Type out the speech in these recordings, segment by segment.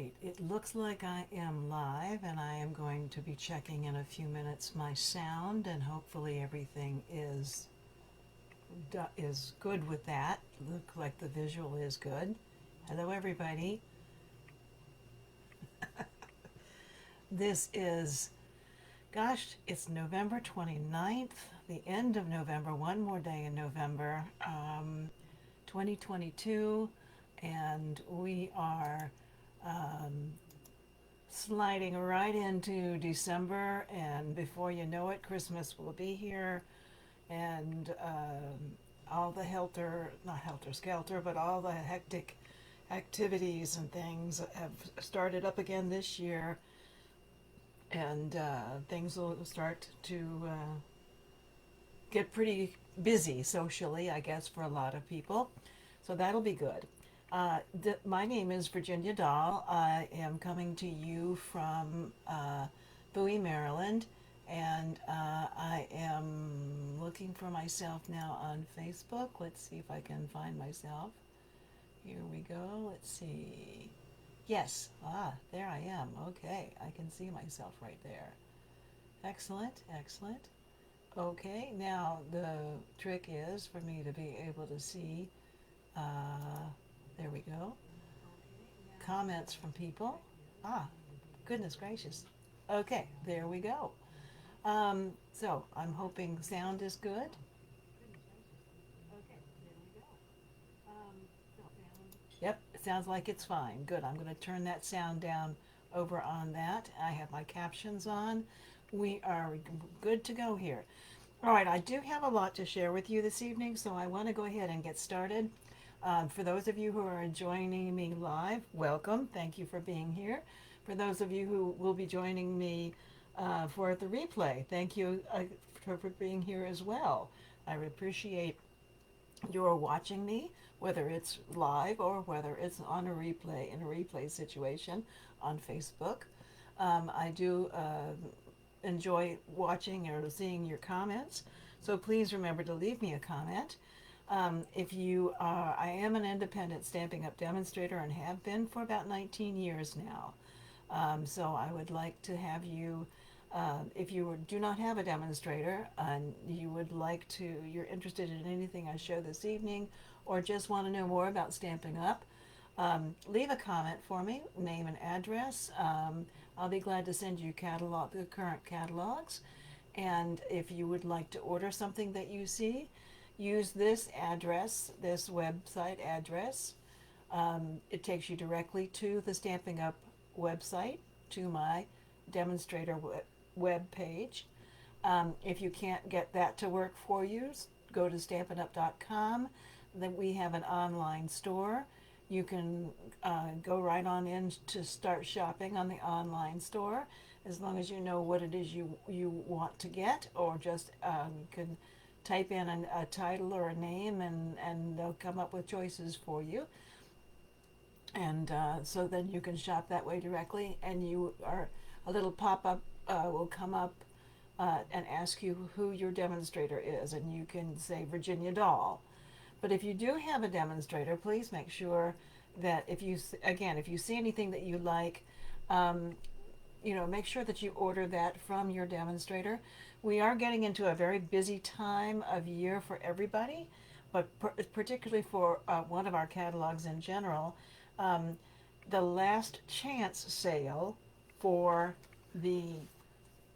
right, it looks like I am live, and I am going to be checking in a few minutes my sound, and hopefully everything is good with that. Look like the visual is good. Hello everybody. This is, gosh, it's November 29th, the end of November, one more day in November, 2022, and we are sliding right into December, and before you know it, Christmas will be here, and all the not helter skelter, but all the hectic activities and things have started up again this year, and things will start to get pretty busy socially, I guess, for a lot of people. So that'll be good. My name is Virginia Dahl. I am coming to you from Bowie, Maryland, and I am looking for myself now on Facebook. Let's see if I can find myself. Here we go. Let's see. Yes, there I am. Okay, I can see myself right there. Excellent, excellent. Okay, now the trick is for me to be able to see, there we go, comments from people. Goodness gracious. Okay, there we go. So I'm hoping sound is good. Yep, it sounds like it's fine. Good. I'm going to turn that sound down over on that. I have my captions on. We are good to go here. All right, I do have a lot to share with you this evening, so I want to go ahead and get started. For those of you who are joining me live, welcome. Thank you for being here. For those of you who will be joining me for the replay, thank you for being here as well. I appreciate your watching me, whether it's live or whether it's on a replay, in a replay situation on Facebook. I do enjoy watching or seeing your comments, so please remember to leave me a comment. If you are, I am an independent Stampin' Up! Demonstrator and have been for about 19 years now. So I would like to have you, if you do not have a demonstrator and you would like to, you're interested in anything I show this evening, or just want to know more about Stampin' Up!, leave a comment for me, name and address. I'll be glad to send you the current catalogs. And if you would like to order something that you see, use this address, this website address. It takes you directly to the Stampin' Up! Website, to my demonstrator web page. If you can't get that to work for you, go to StampinUp.com. Then we have an online store. You can go right on in to start shopping on the online store, as long as you know what it is you want to get, or just you can type in a title or a name, and they'll come up with choices for you. And so then you can shop that way directly, and a little pop-up will come up and ask you who your demonstrator is, and you can say Virginia Dahl. But if you do have a demonstrator, please make sure that if you see anything that you like, make sure that you order that from your demonstrator. We are getting into a very busy time of year for everybody, but particularly for one of our catalogs in general. The last chance sale for the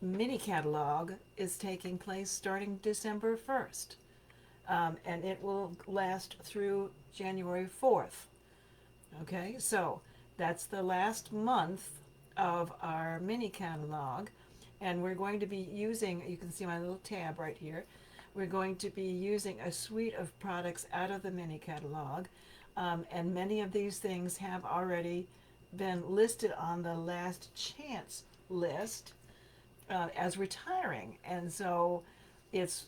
mini catalog is taking place starting December 1st. And it will last through January 4th. Okay, so that's the last month of our mini catalog, and we're going to be using, you can see my little tab right here, we're going to be using a suite of products out of the mini catalog, and many of these things have already been listed on the last chance list as retiring, and so it's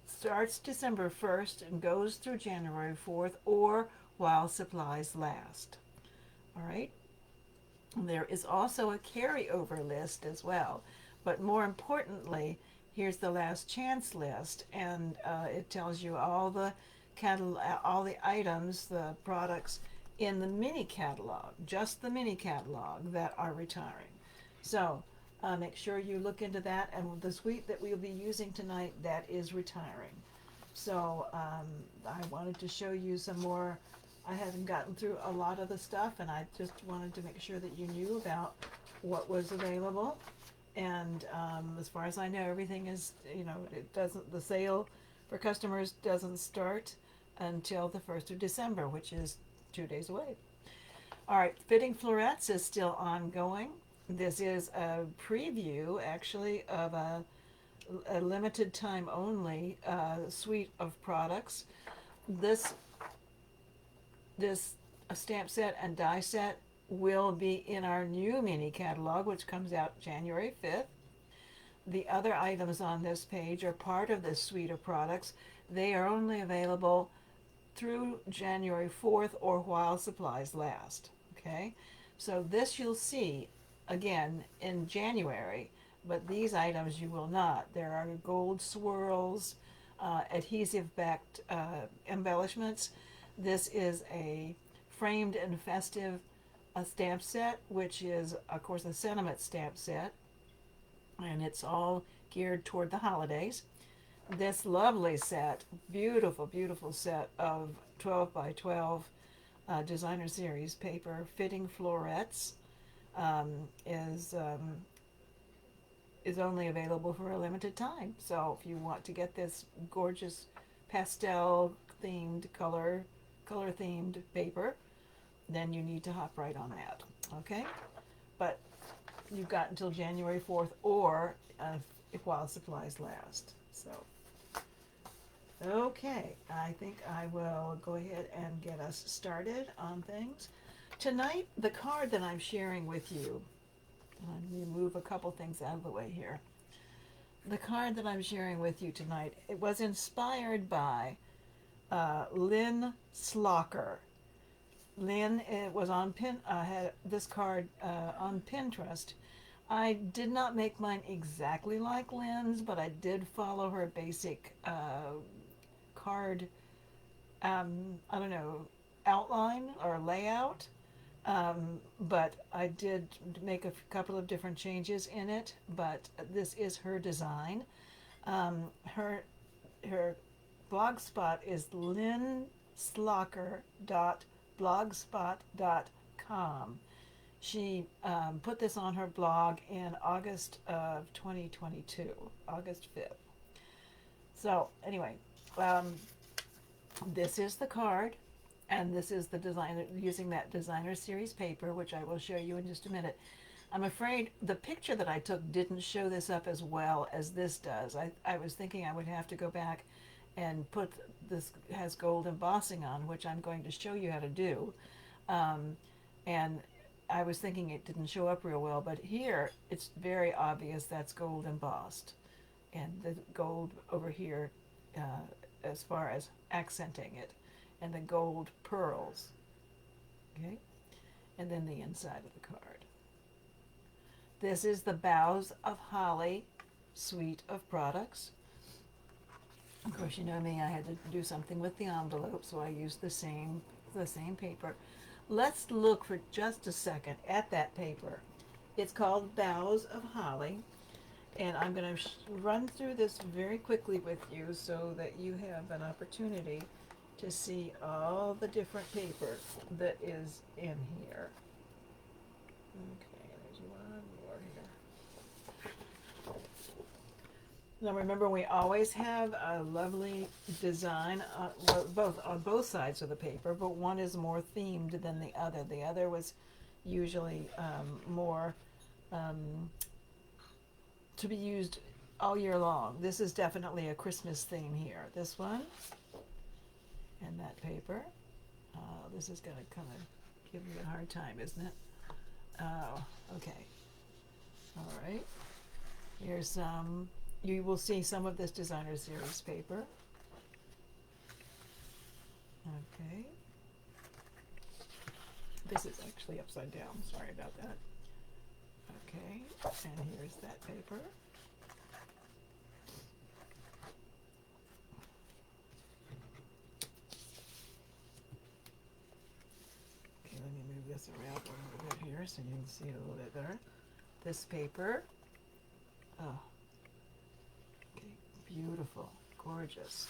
starts December 1st and goes through January 4th, or while supplies last. All right. There is also a carryover list as well, but more importantly, here's the last chance list, and it tells you all the items, the products in the mini catalog, just the mini catalog, that are retiring. So make sure you look into that. And the suite that we'll be using tonight, that is retiring. So I wanted to show you some more. I haven't gotten through a lot of the stuff, and I just wanted to make sure that you knew about what was available. And as far as I know, everything is, it doesn't, the sale for customers doesn't start until the 1st of December, which is 2 days away. All right, fitting florets is still ongoing. This is a preview, actually, of a limited time only suite of products. This stamp set and die set will be in our new mini catalog, which comes out January 5th. The other items on this page are part of this suite of products. They are only available through January 4th or while supplies last. Okay, so this you'll see again in January, but these items you will not. There are gold swirls, adhesive backed embellishments. This is a framed and festive stamp set, which is, of course, a sentiment stamp set, and it's all geared toward the holidays. This lovely set, beautiful, beautiful set of 12 by 12 designer series paper fitting florets is only available for a limited time. So if you want to get this gorgeous pastel themed color themed paper, then you need to hop right on that. Okay, but you've got until January 4th or while supplies last. So okay, I think I will go ahead and get us started on things. Tonight, the card that I'm sharing with you, let me move a couple things out of the way here. The card that I'm sharing with you tonight, it was inspired by Lynn Slocker. Lynn, it was on had this card on Pinterest. I did not make mine exactly like Lynn's, but I did follow her basic card, I don't know, outline or layout. But I did make a couple of different changes in it, but this is her design. Her blog spot is lynnslocker.blogspot.com. She put this on her blog in August of 2022, August 5th. So anyway, this is the card, and this is the designer using that designer series paper, which I will show you in just a minute. I'm afraid the picture that I took didn't show this up as well as this does. I was thinking I would have to go back and put this has gold embossing on, which I'm going to show you how to do. And I was thinking it didn't show up real well, but here it's very obvious that's gold embossed, and the gold over here as far as accenting it, and the gold pearls. Okay, and then the inside of the card. This is the Boughs of Holly suite of products. Of course, you know me, I had to do something with the envelope, so I used the same paper. Let's look for just a second at that paper. It's called Boughs of Holly, and I'm going to run through this very quickly with you so that you have an opportunity to see all the different paper that is in here. Okay, there's one more here. Now remember, we always have a lovely design on both sides of the paper, but one is more themed than the other. The other was usually more to be used all year long. This is definitely a Christmas theme here. This one and that paper. This is going to kind of give me a hard time, isn't it? Oh, okay. All right. Here's some. You will see some of this designer series paper. Okay. This is actually upside down. Sorry about that. Okay. And here's that paper. this around a little bit here so you can see it a little bit better. This paper, oh, okay, beautiful, gorgeous.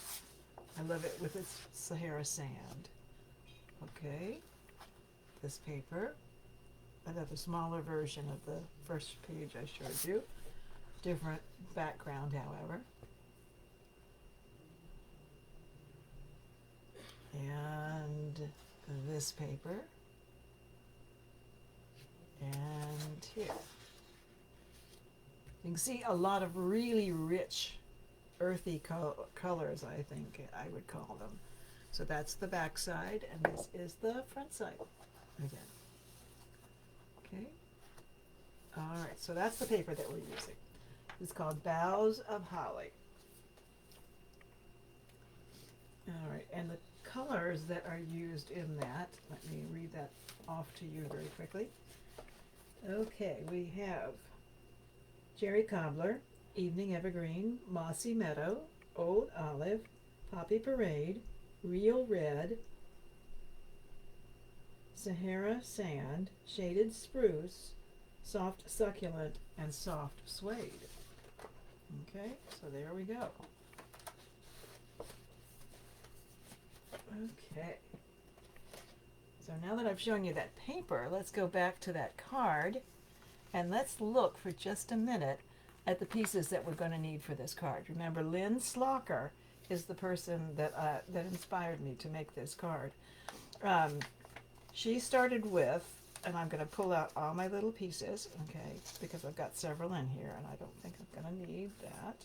I love it with its Sahara sand. Okay, this paper, another smaller version of the first page I showed you. Different background, however. And this paper. And here. You can see a lot of really rich, earthy colors, I think I would call them. So that's the back side, and this is the front side again. Okay. All right, so that's the paper that we're using. It's called Boughs of Holly. All right, and the colors that are used in that, let me read that off to you very quickly. Okay, we have Cherry Cobbler, Evening Evergreen, Mossy Meadow, Old Olive, Poppy Parade, Real Red, Sahara Sand, Shaded Spruce, Soft Succulent, and Soft Suede. Okay, so there we go. Okay. So now that I've shown you that paper, let's go back to that card and let's look for just a minute at the pieces that we're going to need for this card. Remember, Lynn Slocker is the person that inspired me to make this card. She started with, and I'm going to pull out all my little pieces, okay, because I've got several in here and I don't think I'm going to need that.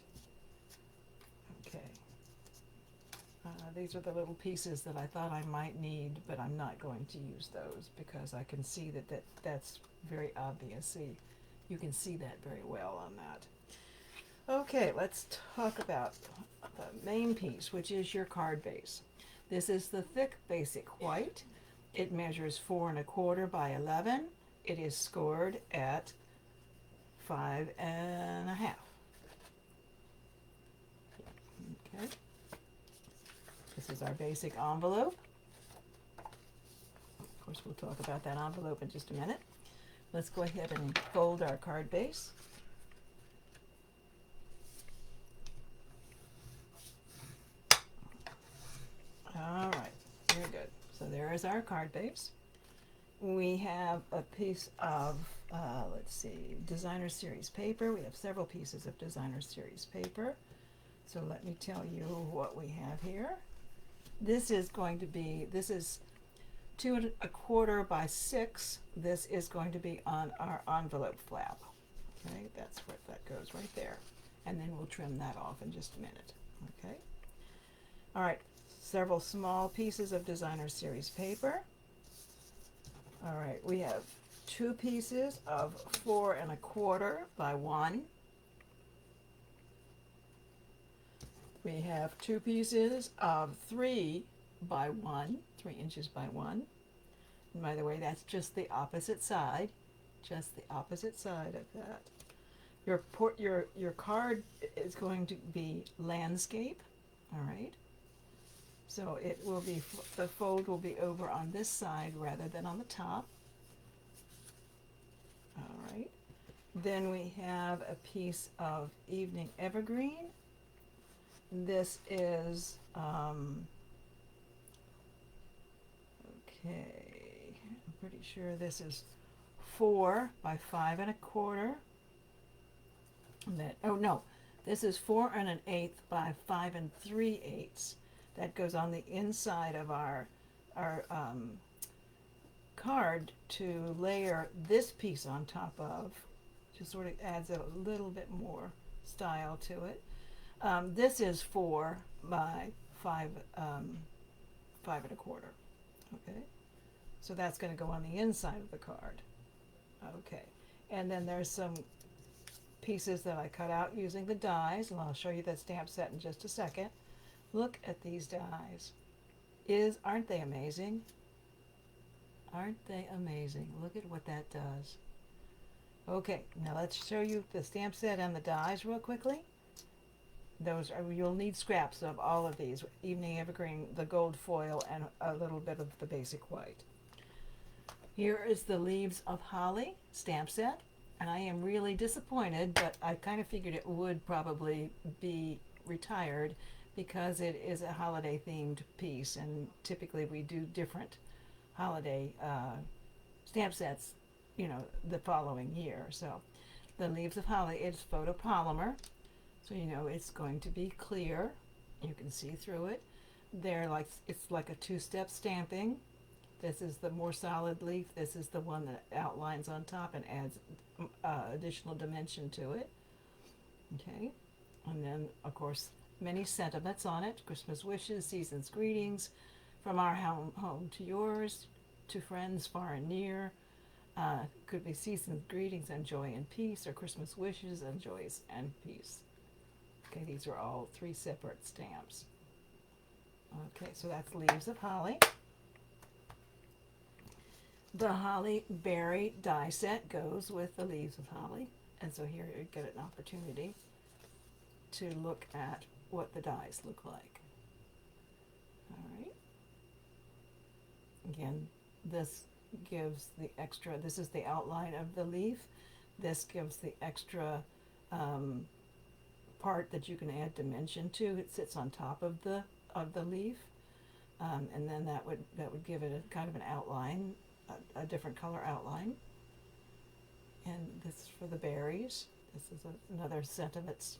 Okay. These are the little pieces that I thought I might need, but I'm not going to use those because I can see that's very obvious. See, you can see that very well on that. Okay, let's talk about the main piece, which is your card base. This is the thick basic white. It measures 4 1/4 by 11. It is scored at 5 1/2. Okay. This is our basic envelope. Of course, we'll talk about that envelope in just a minute. Let's go ahead and fold our card base. All right, very good. So there is our card base. We have a piece of, let's see, designer series paper. We have several pieces of designer series paper. So let me tell you what we have here. This is 2 1/4 by 6. This is going to be on our envelope flap. Okay, that's what that goes right there. And then we'll trim that off in just a minute. Okay. All right, several small pieces of designer series paper. All right, we have 2 pieces of 4 1/4 by 1. We have 2 pieces of 3 by 1, 3 inches by 1. And by the way, that's just the opposite side, just the opposite side of that. Your card is going to be landscape, all right? So it will be, the fold will be over on this side rather than on the top. All right. Then we have a piece of Evening Evergreen. This is, okay, I'm pretty sure this is 4 by 5 1/4. Oh no, this is 4 1/8 by 5 3/8. That goes on the inside of our card to layer this piece on top of. Just sort of adds a little bit more style to it. This is 4 by 5 1/4. Okay, so that's going to go on the inside of the card. Okay, and then there's some pieces that I cut out using the dies, and I'll show you that stamp set in just a second. Look at these dies. Aren't they amazing? Aren't they amazing? Look at what that does. Okay, now let's show you the stamp set and the dies real quickly. You'll need scraps of all of these: Evening Evergreen, the gold foil, and a little bit of the basic white. Here is the Leaves of Holly stamp set, and I am really disappointed, but I kind of figured it would probably be retired because it is a holiday themed piece, and typically we do different holiday stamp sets, the following year. So the Leaves of Holly is photopolymer, so it's going to be clear. You can see through it. It's like a two-step stamping. This is the more solid leaf. This is the one that outlines on top and adds additional dimension to it. Okay, and then of course many sentiments on it: Christmas wishes, season's greetings, from our home to yours, to friends far and near. Could be season's greetings and joy and peace, or Christmas wishes and joys and peace. Okay, these are all three separate stamps. Okay, so that's Leaves of Holly. The Holly Berry die set goes with the Leaves of Holly, and so here you get an opportunity to look at what the dies look like. All right. Again, this gives the extra, this is the outline of the leaf. This gives the extra part that you can add dimension to. It sits on top of the leaf, and then that would give it a kind of an outline, a different color outline. And this is for the berries. This is another sentiments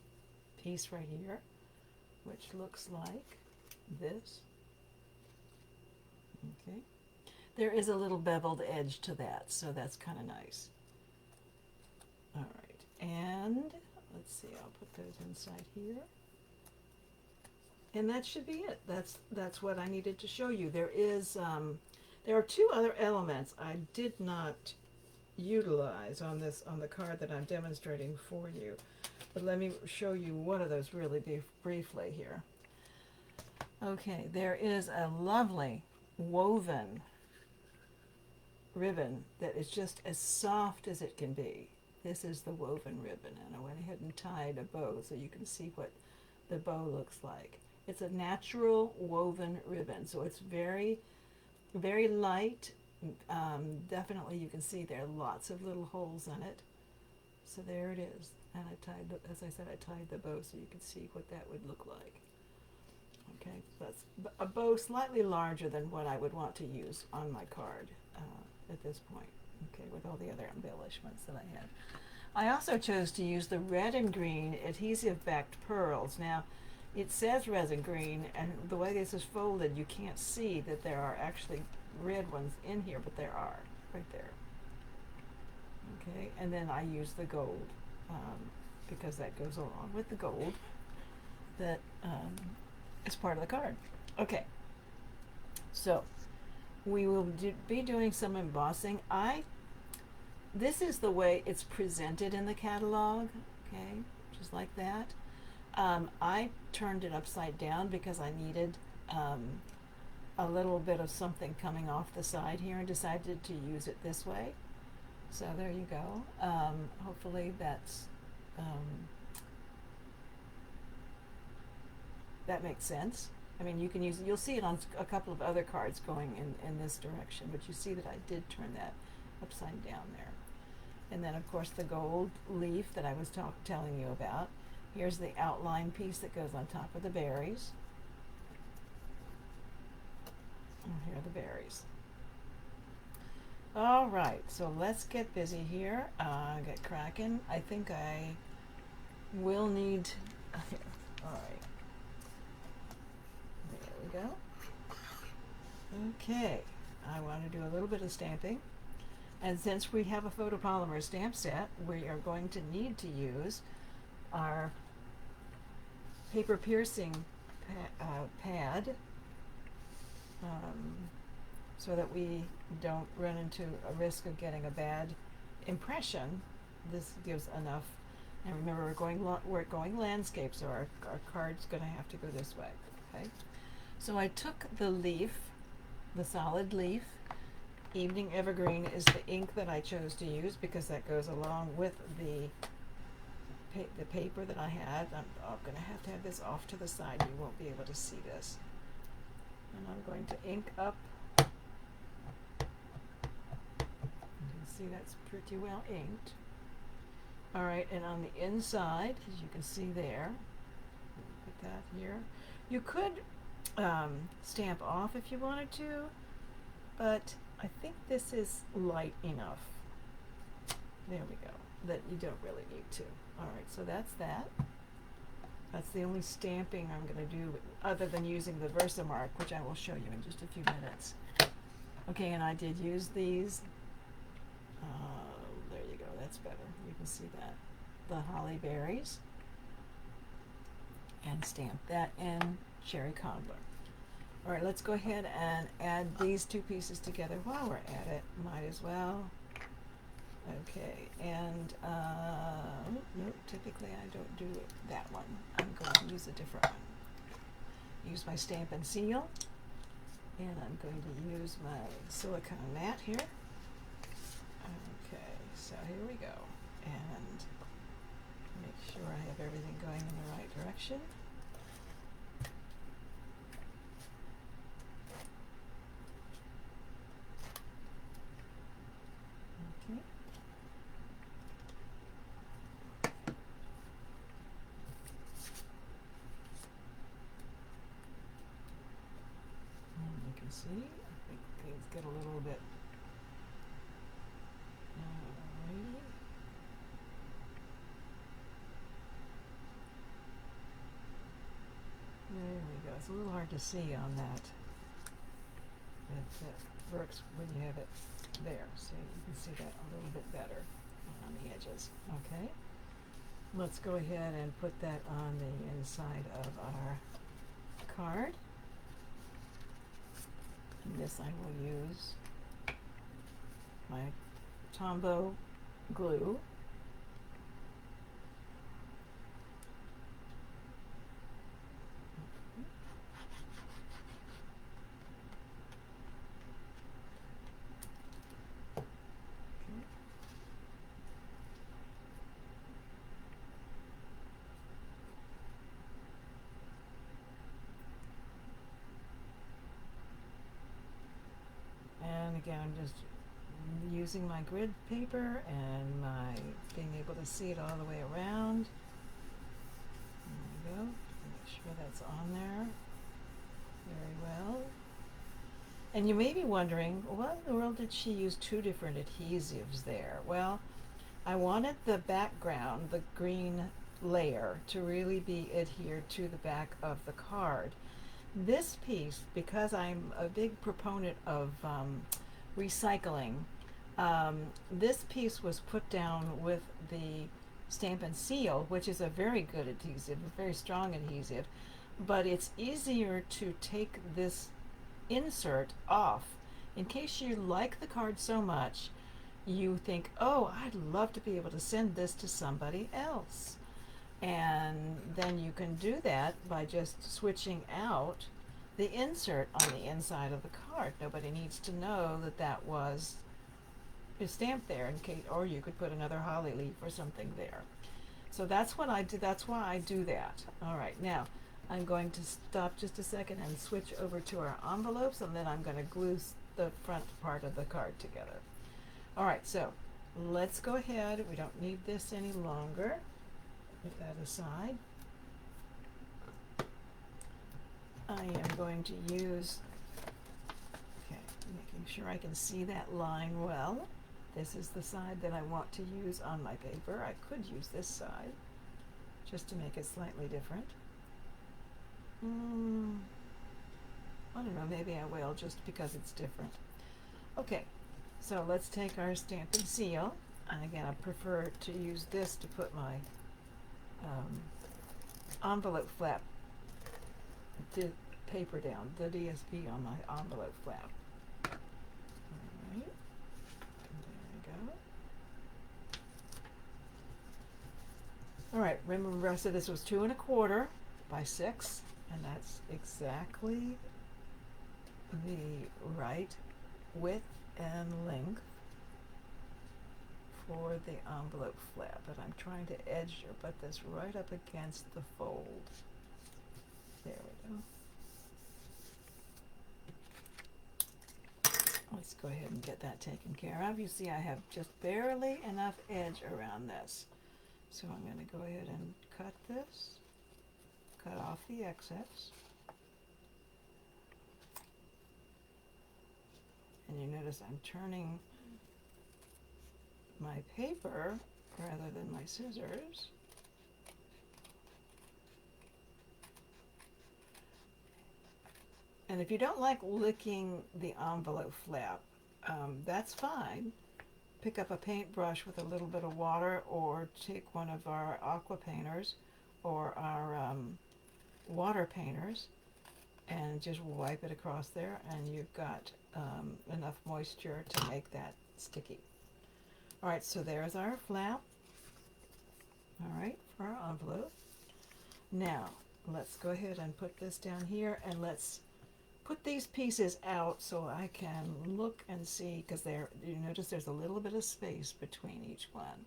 piece right here, which looks like this. Okay, there is a little beveled edge to that, so that's kind of nice. All right, and let's see, I'll put those inside here. And that should be it. That's what I needed to show you. There are two other elements I did not utilize on the card that I'm demonstrating for you. But let me show you one of those really briefly here. Okay, there is a lovely woven ribbon that is just as soft as it can be. This is the woven ribbon, and I went ahead and tied a bow so you can see what the bow looks like. It's a natural woven ribbon, so it's very, very light. Definitely you can see there are lots of little holes in it. So there it is. And I tied, as I said, I tied the bow so you can see what that would look like. Okay, so that's a bow slightly larger than what I would want to use on my card at this point. Okay, with all the other embellishments that I had. I also chose to use the red and green adhesive backed pearls. Now, it says resin green, and the way this is folded, you can't see that there are actually red ones in here, but there are, right there. Okay, and then I use the gold, because that goes along with the gold that is part of the card. Okay, so we will be doing some embossing. This is the way it's presented in the catalog, okay, just like that. I turned it upside down because I needed a little bit of something coming off the side here, and decided to use it this way. So there you go. Hopefully that's that makes sense. I mean, you can use it, you'll see it on a couple of other cards going in this direction, but you see that I did turn that upside down there. And then of course the gold leaf that I was telling you about. Here's the outline piece that goes on top of the berries. And here are the berries. All right, so let's get busy here. Get cracking. I think I will need. All right. There we go. Okay, I want to do a little bit of stamping. And since we have a photopolymer stamp set, we are going to need to use our paper piercing pad so that we don't run into a risk of getting a bad impression. This gives enough. And remember, we're going landscape, so our card's going to have to go this way. Okay. So I took the leaf, the solid leaf. Evening Evergreen is the ink that I chose to use because that goes along with the paper that I had. I'm going to have this off to the side. You won't be able to see this. And I'm going to ink up see that's pretty well inked. All right, and on the inside, as you can see there, put that here. You could stamp off if you wanted to, but I think this is light enough. There we go, that you don't really need to. All right, so that's that. That's the only stamping I'm going to do other than using the Versamark, which I will show you in just a few minutes. Okay, and I did use these. There you go, that's better. You can see that. The holly berries. And stamp that in cherry cobbler. All right, let's go ahead and add these two pieces together while we're at it. Might as well. Okay, and nope, typically I don't do that one. I'm going to use a different one. Use my stamp and seal, and I'm going to use my silicone mat here. Okay, so here we go, and make sure I have everything going in the right direction. Okay. And you can see, I think things get a little bit alrighty. There we go. It's a little hard to see on that. It works when you have it there, so you can see that a little bit better on the edges. Okay, let's go ahead and put that on the inside of our card. And this I will use my Tombow glue. And again, I'm just using my grid paper and my being able to see it all the way around. There we go. Make sure that's on there very well. And you may be wondering, what in the world did she use two different adhesives there? Well, I wanted the background, the green layer, to really be adhered to the back of the card. This piece, because I'm a big proponent of recycling, this piece was put down with the Stamp and Seal, which is a very good adhesive, a very strong adhesive, but it's easier to take this insert off in case you like the card so much you think, oh, I'd love to be able to send this to somebody else. And then you can do that by just switching out the insert on the inside of the card. Nobody needs to know that that was stamped there in case, or you could put another holly leaf or something there. So that's what I do. That's why I do that. All right, now I'm going to stop just a second and switch over to our envelopes, and then I'm going to glue the front part of the card together. All right, so let's go ahead. We don't need this any longer. Put that aside. I am going to use, okay, making sure I can see that line well. This is the side that I want to use on my paper. I could use this side just to make it slightly different. I don't know, maybe I will just because it's different. Okay, so let's take our Stamp and Seal. And again, I prefer to use this to put my envelope flap, the paper down, the DSP on my envelope flap. Alright, there we go. Alright, remember I said this was 2 1/4 by 6, and that's exactly the right width and length for the envelope flap, but I'm trying to edge or put this right up against the fold. There we go. Let's go ahead and get that taken care of. You see I have just barely enough edge around this. So I'm going to go ahead and cut this, cut off the excess. And you notice I'm turning my paper rather than my scissors. And if you don't like licking the envelope flap, that's fine. Pick up a paintbrush with a little bit of water, or take one of our aqua painters or our water painters and just wipe it across there, and you've got enough moisture to make that sticky. All right, so there's our flap. All right, for our envelope. Now, let's go ahead and put this down here, and let's put these pieces out so I can look and see, because you notice there's a little bit of space between each one,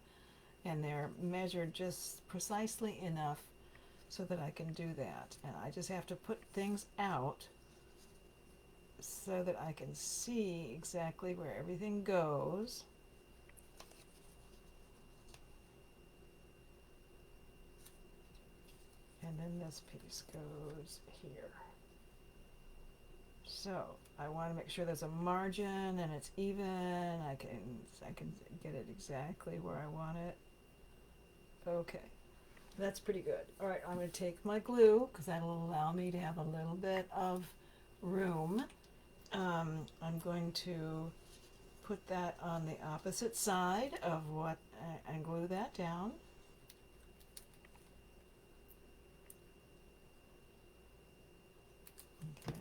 and they're measured just precisely enough so that I can do that. And I just have to put things out so that I can see exactly where everything goes. And then this piece goes here. So I want to make sure there's a margin and it's even. I can get it exactly where I want it. Okay, that's pretty good. All right, I'm going to take my glue, because that'll allow me to have a little bit of room. I'm going to put that on the opposite side of what, and glue that down. Okay.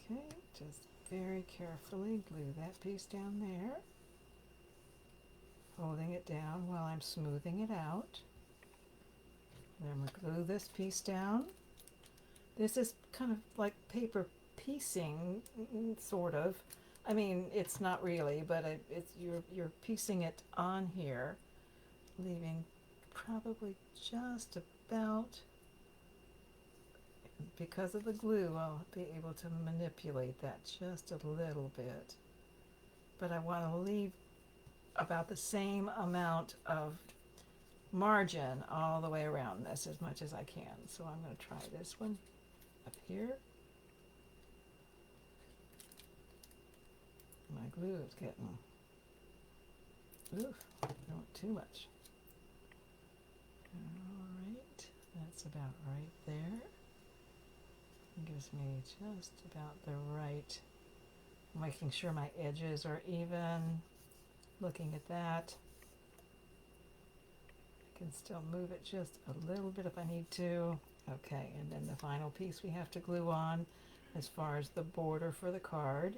Okay, just very carefully glue that piece down there, holding it down while I'm smoothing it out. Then we glue this piece down. This is kind of like paper piecing, sort of. I mean, it's not really, but you're piecing it on here, leaving probably just about. Because of the glue, I'll be able to manipulate that just a little bit. But I want to leave about the same amount of margin all the way around this, as much as I can. So I'm going to try this one up here. My glue is getting, oof, I don't want too much. All right, that's about right there. Gives me just about the right, making sure my edges are even, looking at that. I can still move it just a little bit if I need to. Okay, and then the final piece we have to glue on as far as the border for the card.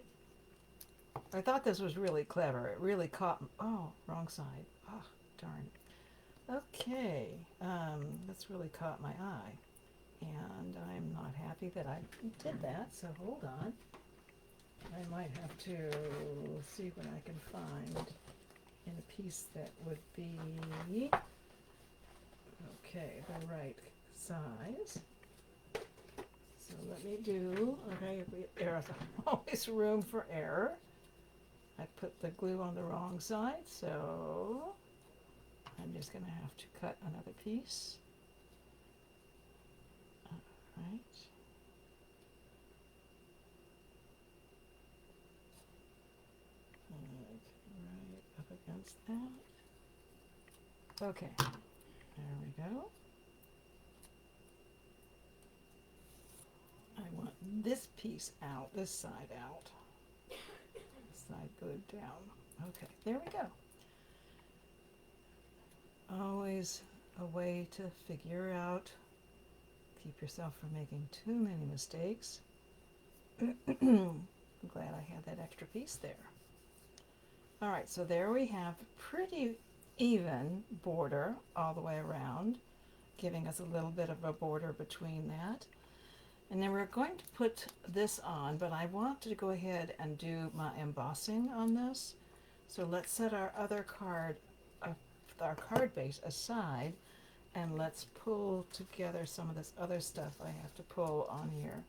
I thought this was really clever. It really caught, oh, wrong side. Oh, darn. Okay, that's really caught my eye. And I'm not happy that I did that, so hold on. I might have to see what I can find in a piece that would be, okay, the right size. So let me do, okay, there's always room for error. I put the glue on the wrong side, so I'm just going to have to cut another piece. Right. Right up against that. Okay, there we go. I want this piece out, this side out. This side glued down. Okay, there we go. Always a way to figure out. Keep yourself from making too many mistakes. I'm glad I had that extra piece there. All right, so there we have pretty even border all the way around, giving us a little bit of a border between that. And then we're going to put this on, but I want to go ahead and do my embossing on this. So let's set our other card, our card base aside, and let's pull together some of this other stuff I have to pull on here.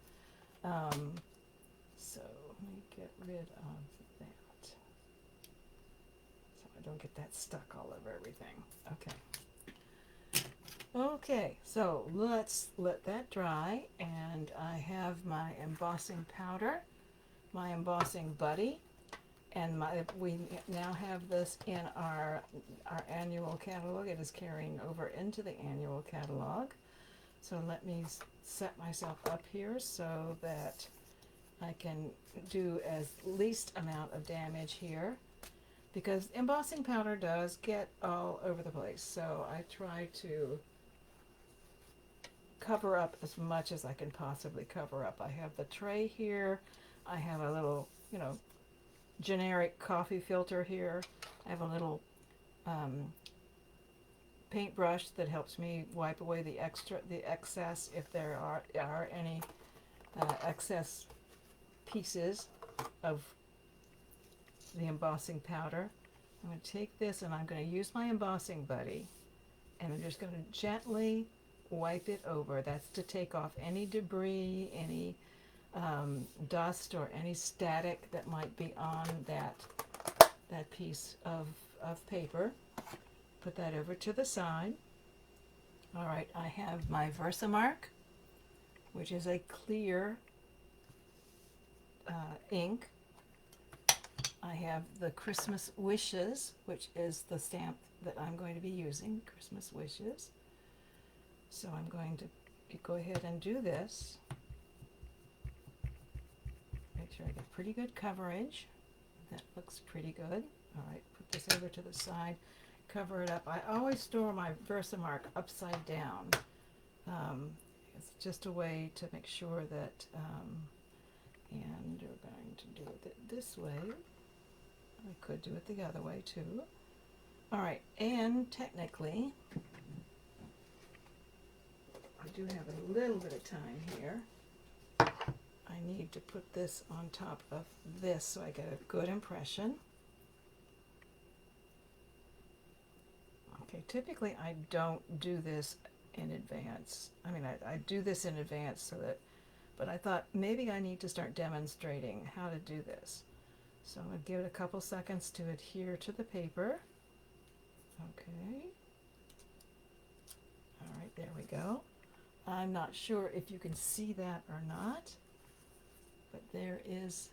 So let me get rid of that, so I don't get that stuck all over everything. Okay, so let's let that dry, and I have my embossing powder, my embossing buddy, and we now have this in our annual catalog. It is carrying over into the annual catalog. So let me set myself up here so that I can do as least amount of damage here, because embossing powder does get all over the place. So I try to cover up as much as I can possibly cover up. I have the tray here. I have a little, generic coffee filter here. I have a little paintbrush that helps me wipe away the excess, if there are any excess pieces of the embossing powder. I'm going to take this and I'm going to use my embossing buddy, and I'm just going to gently wipe it over. That's to take off any debris, any dust, or any static that might be on that piece of paper. Put that over to the side. All right, I have my Versamark, which is a clear ink. I have the Christmas Wishes, which is the stamp that I'm going to be using, Christmas Wishes. So I'm going to go ahead and do this. Make sure I get pretty good coverage. That looks pretty good. All right, put this over to the side, cover it up. I always store my Versamark upside down. It's just a way to make sure that, and we're going to do it this way. I could do it the other way too. All right, and technically, I do have a little bit of time here. I need to put this on top of this so I get a good impression. Okay, typically I don't do this in advance. I mean, I do this in advance so that, but I thought maybe I need to start demonstrating how to do this. So I'm going to give it a couple seconds to adhere to the paper. Okay. All right, there we go. I'm not sure if you can see that or not, but there is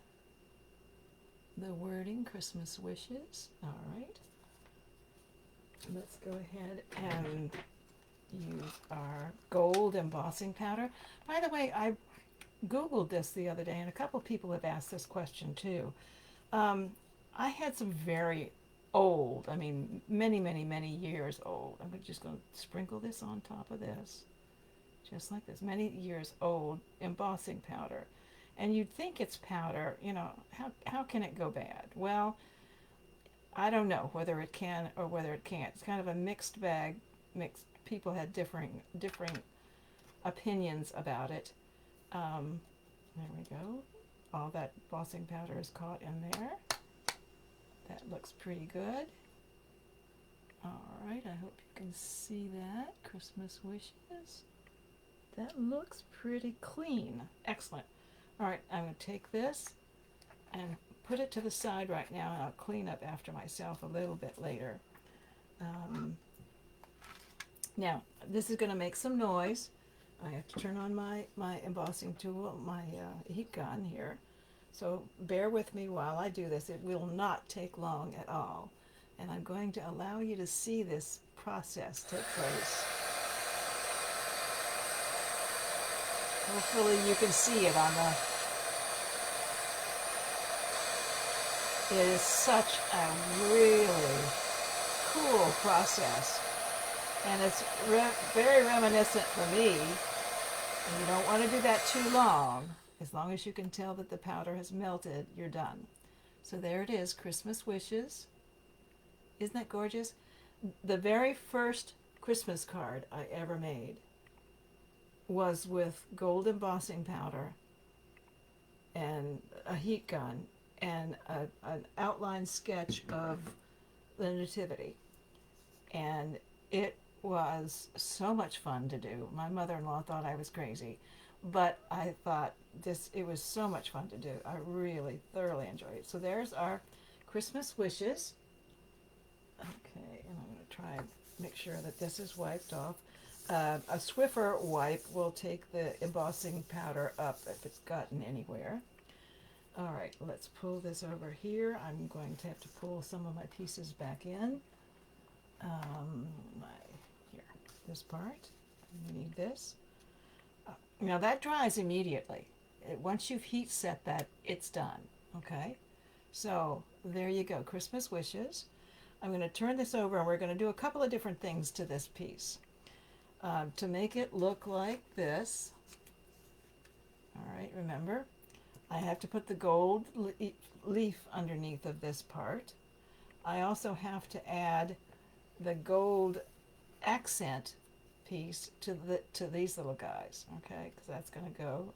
the wording, Christmas Wishes. All right. Let's go ahead and use our gold embossing powder. By the way, I Googled this the other day, and a couple people have asked this question too. I had some very old, I mean, many years old. I'm just going to sprinkle this on top of this, just like this. Many years old embossing powder. And you'd think it's powder, how can it go bad? Well, I don't know whether it can or whether it can't. It's kind of a mixed bag. People had differing opinions about it. There we go. All that embossing powder is caught in there. That looks pretty good. All right, I hope you can see that. Christmas Wishes. That looks pretty clean. Excellent. All right, I'm going to take this and put it to the side right now, and I'll clean up after myself a little bit later. Now, this is going to make some noise. I have to turn on my embossing tool, my heat gun here. So bear with me while I do this. It will not take long at all. And I'm going to allow you to see this process take place. Hopefully you can see it on the... It is such a really cool process. And it's very reminiscent for me. And you don't want to do that too long. As long as you can tell that the powder has melted, you're done. So there it is, Christmas Wishes. Isn't that gorgeous? The very first Christmas card I ever made was with gold embossing powder and a heat gun and an outline sketch of the Nativity. And it was so much fun to do. My mother-in-law thought I was crazy, but I thought it was so much fun to do. I really thoroughly enjoyed it. So there's our Christmas wishes. Okay, and I'm going to try and make sure that this is wiped off. A Swiffer wipe will take the embossing powder up if it's gotten anywhere. All right, let's pull this over here. I'm going to have to pull some of my pieces back in. Here, this part. We need this. Now that dries immediately. Once you've heat set that, it's done. Okay, so there you go, Christmas wishes. I'm going to turn this over and we're going to do a couple of different things to this piece. To make it look like this, all right, remember, I have to put the gold leaf underneath of this part. I also have to add the gold accent piece to these little guys, okay, because that's going to go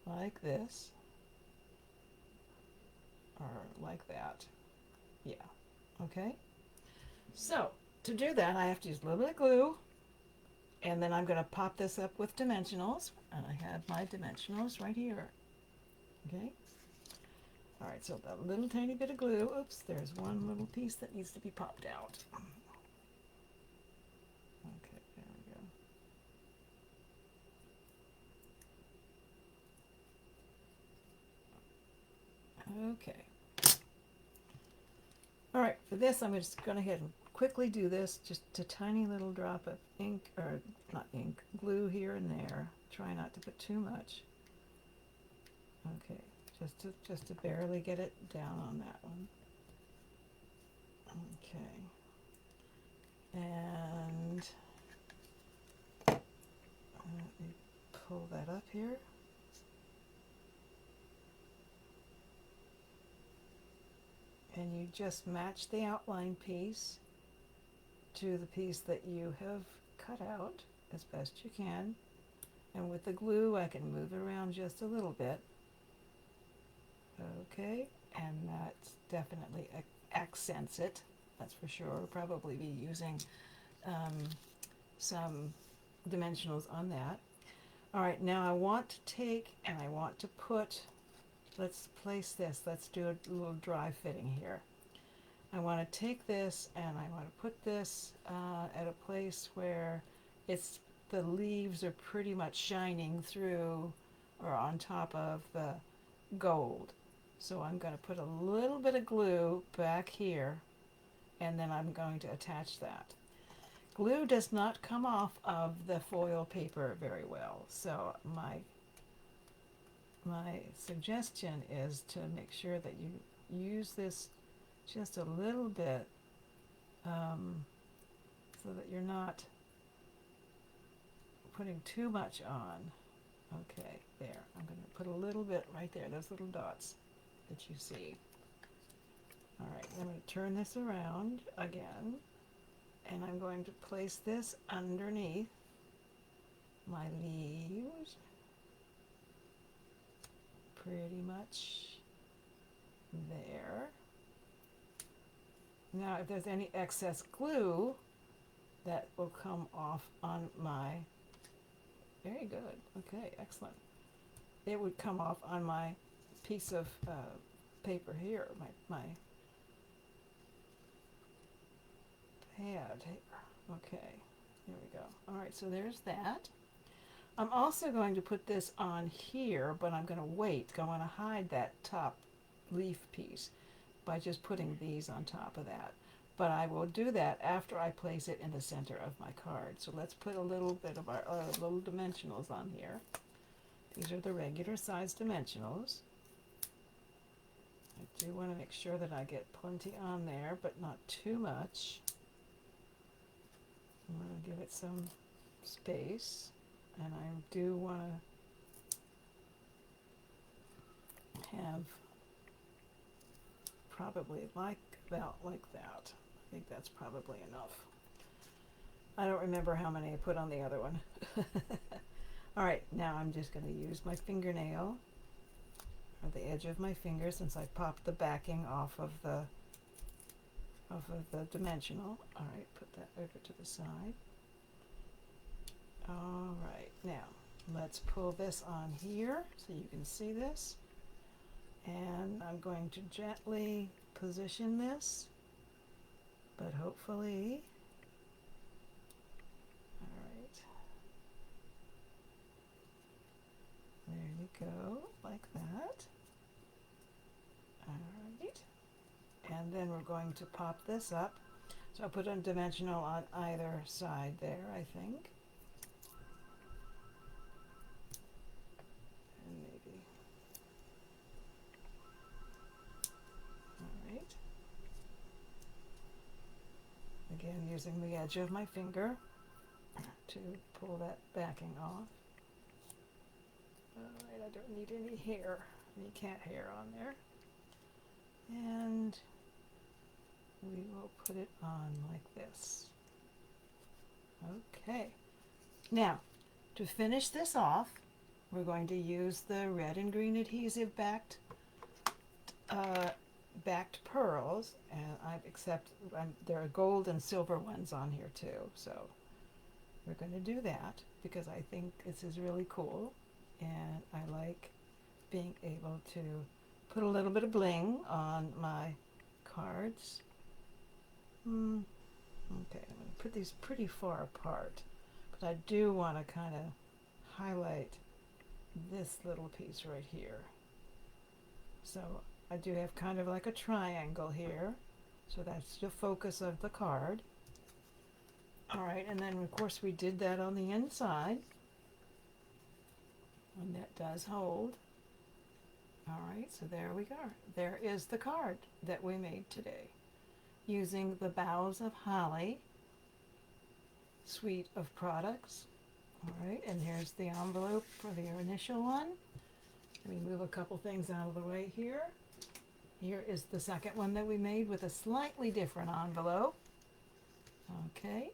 like this, or like that, yeah, okay. So to do that, I have to use a little bit of glue, and then I'm going to pop this up with dimensionals, and I have my dimensionals right here, okay. All right, so that little tiny bit of glue, oops, there's one little piece that needs to be popped out. Okay, there we go. Okay. All right, for this, I'm just going to go ahead and quickly do this, just a tiny little drop of ink, or not ink, glue here and there. Try not to put too much. Okay, just to barely get it down on that one. Okay, and let me pull that up here. And you just match the outline piece to the piece that you have cut out as best you can. And with the glue, I can move it around just a little bit. Okay, and that definitely accents it, that's for sure. We'll probably be using some dimensionals on that. All right, now I want to take and I want to put, let's place this, let's do a little dry fitting here. I want to take this and I want to put this at a place where the leaves are pretty much shining through or on top of the gold. So I'm going to put a little bit of glue back here, and then I'm going to attach that. Glue does not come off of the foil paper very well, so my suggestion is to make sure that you use this just a little bit, so that you're not putting too much on. Okay, there. I'm going to put a little bit right there, those little dots that you see. All right, I'm going to turn this around again, and I'm going to place this underneath my leaves, pretty much there. Now, if there's any excess glue, that will come off on my, very good, okay, excellent. It would come off on my piece of paper here, my pad here. Okay, here we go. All right, so there's that. I'm also going to put this on here, but I'm going to wait. I want to hide that top leaf piece by just putting these on top of that. But I will do that after I place it in the center of my card. So let's put a little bit of our little dimensionals on here. These are the regular size dimensionals. I do want to make sure that I get plenty on there, but not too much. I'm going to give it some space, and I do want to have probably about like that. I think that's probably enough. I don't remember how many I put on the other one. All right, now I'm just going to use my fingernail. or the edge of my finger, since I popped the backing off of the dimensional. All right, put that over to the side. All right, now let's pull this on here so you can see this. And I'm going to gently position this, but hopefully, all right, there you go, like that. All right, and then we're going to pop this up. So I'll put a dimensional on either side there, I think. And maybe, all right. Again, using the edge of my finger to pull that backing off. All right, I don't need any hair, any cat hair on there. And we will put it on like this. Okay. Now, to finish this off, we're going to use the red and green adhesive backed pearls, and there are gold and silver ones on here too. So we're going to do that because I think this is really cool, and I like being able to put a little bit of bling on my cards. Okay, I'm going to put these pretty far apart, but I do want to kind of highlight this little piece right here. So I do have kind of like a triangle here, so that's the focus of the card. All right, and then of course we did that on the inside, and that does hold. All right, so there we go. There is the card that we made today using the Boughs of Holly suite of products. All right, and here's the envelope for the initial one. Let me move a couple things out of the way here. Here is the second one that we made with a slightly different envelope. Okay.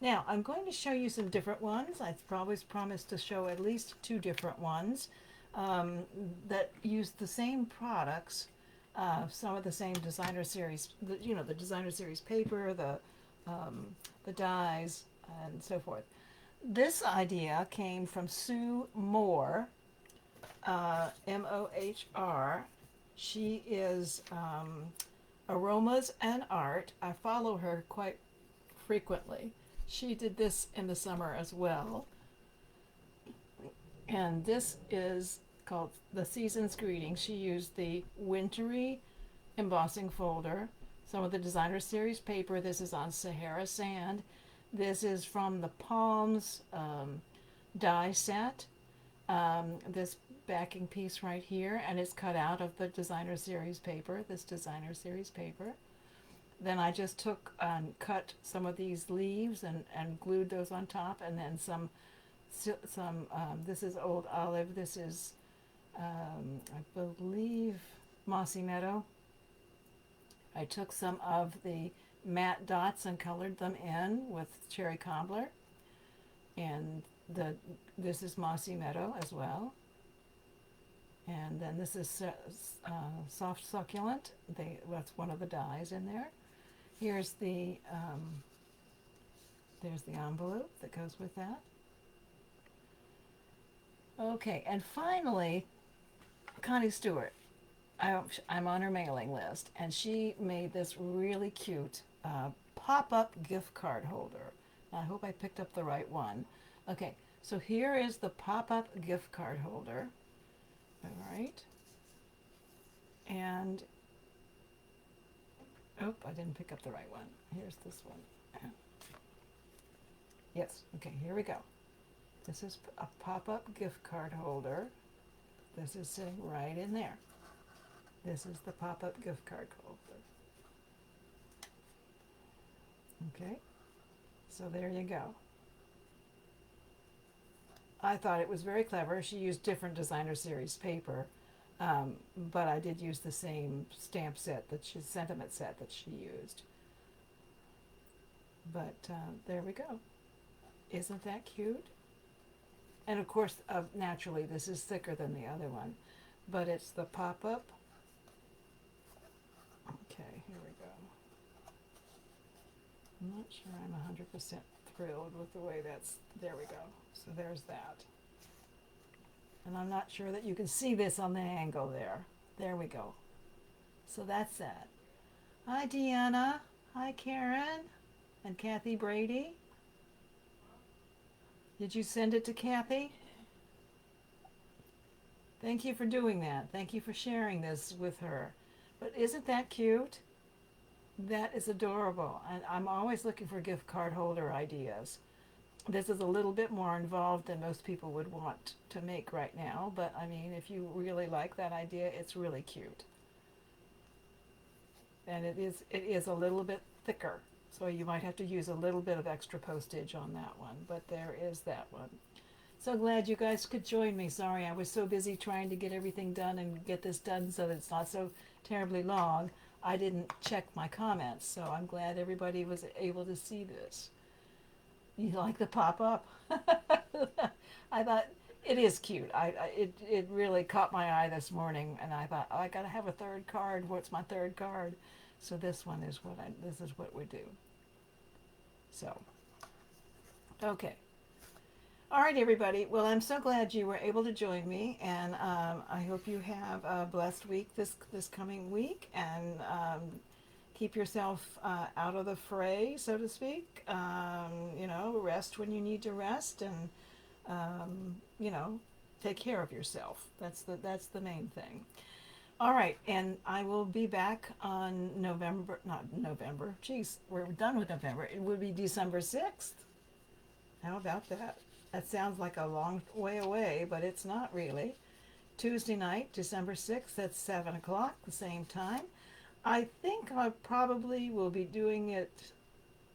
Now, I'm going to show you some different ones. I probably promised to show at least 2 different ones that use the same products, some of the same designer series, the designer series paper, the dies, and so forth. This idea came from Sue Moore, M-O-H-R. She is Aromas and Art. I follow her quite frequently. She did this in the summer as well. And this is called The Season's Greeting. She used the wintry embossing folder, some of the designer series paper. This is on Sahara Sand. This is from the Palms die set. This backing piece right here, and it's cut out of the designer series paper, this designer series paper. Then I just took and cut some of these leaves and glued those on top, and then some this is Old Olive, this is I believe Mossy Meadow. I took some of the matte dots and colored them in with cherry cobbler, and this is Mossy Meadow as well. And then this is soft succulent. That's one of the dyes in there. Here's there's the envelope that goes with that. Okay, and finally, Connie Stewart. I'm on her mailing list, and she made this really cute pop-up gift card holder. I hope I picked up the right one. Okay, so here is the pop-up gift card holder. All right. And, oh, I didn't pick up the right one. Here's this one. Yes, okay, here we go. This is a pop-up gift card holder. This is sitting right in there. This is the pop-up gift card holder. Okay, so there you go. I thought it was very clever. She used different designer series paper, but I did use the same stamp set sentiment set that she used. But there we go. Isn't that cute? And of course, naturally, this is thicker than the other one. but it's the pop-up. Okay, here we go. I'm not sure I'm 100% thrilled with the way that's, there we go. So there's that. And I'm not sure that you can see this on the angle there. There we go. So that's that. Hi, Deanna. Hi, Karen. And Kathy Brady. Did you send it to Kathy? Thank you for doing that. Thank you for sharing this with her. But isn't that cute? That is adorable. And I'm always looking for gift card holder ideas. This is a little bit more involved than most people would want to make right now. But I mean, if you really like that idea, it's really cute. And it is a little bit thicker. So you might have to use a little bit of extra postage on that one. But there is that one. So glad you guys could join me. Sorry, I was so busy trying to get everything done and get this done so that it's not so terribly long. I didn't check my comments, so I'm glad everybody was able to see this. You like the pop-up? I thought it is cute. It really caught my eye this morning, and I thought, oh, I gotta have a third card. What's my third card? So this one is this is what we do. So, okay. All right, everybody. Well, I'm so glad you were able to join me, and I hope you have a blessed week this coming week, and keep yourself out of the fray, so to speak. You know, rest when you need to rest, and you know, take care of yourself. That's the main thing. All right, and I will be back on not November. Geez, we're done with November. It would be December 6th. How about that? That sounds like a long way away, but it's not really. Tuesday night, December 6th at 7 o'clock, the same time. I think I probably will be doing it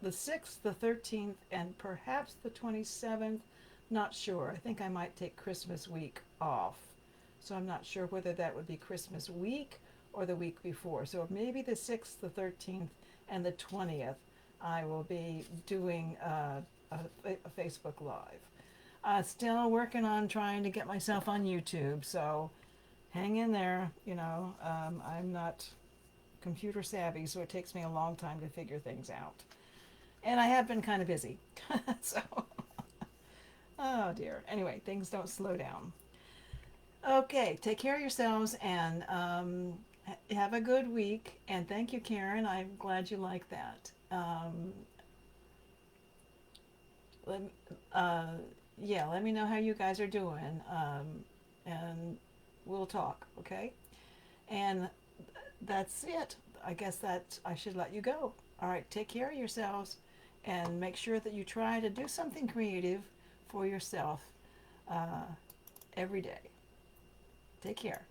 the 6th, the 13th, and perhaps the 27th. Not sure. I think I might take Christmas week off. So I'm not sure whether that would be Christmas week or the week before. So maybe the 6th, the 13th, and the 20th, I will be doing a Facebook Live. Still working on trying to get myself on YouTube, so hang in there. You know, I'm not computer savvy, so it takes me a long time to figure things out. And I have been kind of busy. So, oh dear. Anyway, things don't slow down. Okay, take care of yourselves, and have a good week. And thank you, Karen. I'm glad you like that. Let, uh, yeah, let me know how you guys are doing, and we'll talk, okay? And that's it. I guess that I should let you go. All right, take care of yourselves, and make sure that you try to do something creative for yourself every day. Take care.